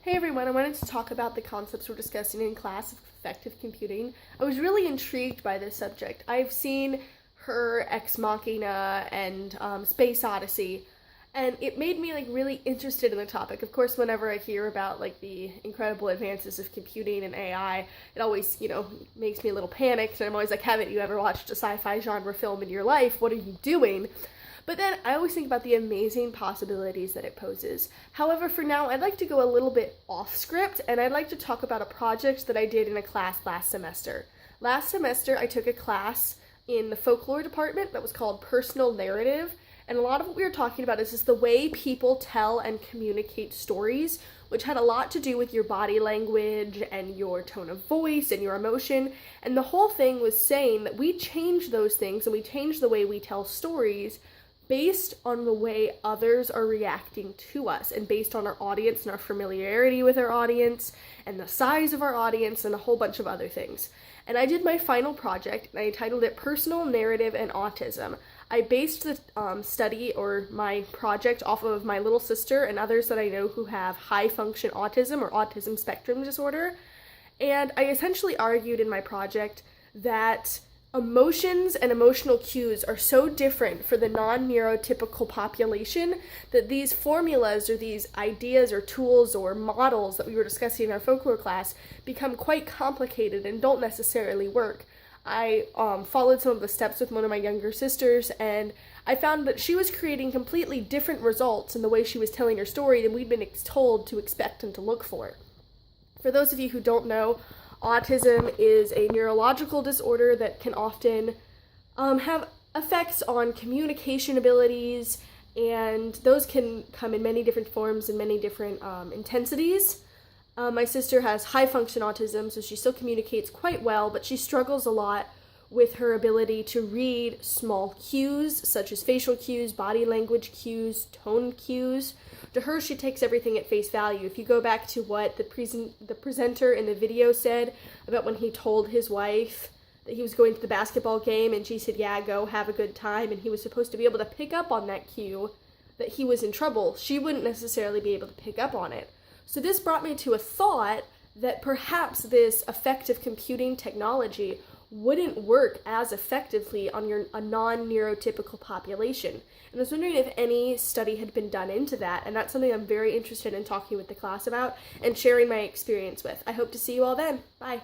Hey everyone, I wanted to talk about the concepts we're discussing in class of affective computing. I was really intrigued by this subject. I've seen her Ex Machina and Space Odyssey, and it made me really interested in the topic. Of course, whenever I hear about the incredible advances of computing and AI, it always, makes me a little panicked, and I'm always like, haven't you ever watched a sci-fi genre film in your life? What are you doing? But then I always think about the amazing possibilities that it poses. However, for now, I'd like to go a little bit off script, and I'd like to talk about a project that I did in a class last semester. Last semester, I took a class in the folklore department that was called Personal Narrative, and a lot of what we were talking about is just the way people tell and communicate stories, which had a lot to do with your body language and your tone of voice and your emotion. And the whole thing was saying that we change those things and we change the way we tell stories based on the way others are reacting to us and based on our audience and our familiarity with our audience and the size of our audience and a whole bunch of other things. And I did my final project and I titled it Personal Narrative and Autism. I based the study or my project off of my little sister and others that I know who have high function autism or autism spectrum disorder. And I essentially argued in my project that emotions and emotional cues are so different for the non-neurotypical population that these formulas or these ideas or tools or models that we were discussing in our folklore class become quite complicated and don't necessarily work. I followed some of the steps with one of my younger sisters, and I found that she was creating completely different results in the way she was telling her story than we'd been told to expect and to look for. For those of you who don't know, autism is a neurological disorder that can often have effects on communication abilities, and those can come in many different forms and many different intensities. My sister has high function autism, so she still communicates quite well, but she struggles a lot with her ability to read small cues, such as facial cues, body language cues, tone cues. To her, she takes everything at face value. If you go back to what the presenter in the video said about when he told his wife that he was going to the basketball game and she said, yeah, go, have a good time, and he was supposed to be able to pick up on that cue that he was in trouble, she wouldn't necessarily be able to pick up on it. So this brought me to a thought that perhaps this affective computing technology wouldn't work as effectively on a non-neurotypical population. And I was wondering if any study had been done into that, and that's something I'm very interested in talking with the class about and sharing my experience with. I hope to see you all then. Bye.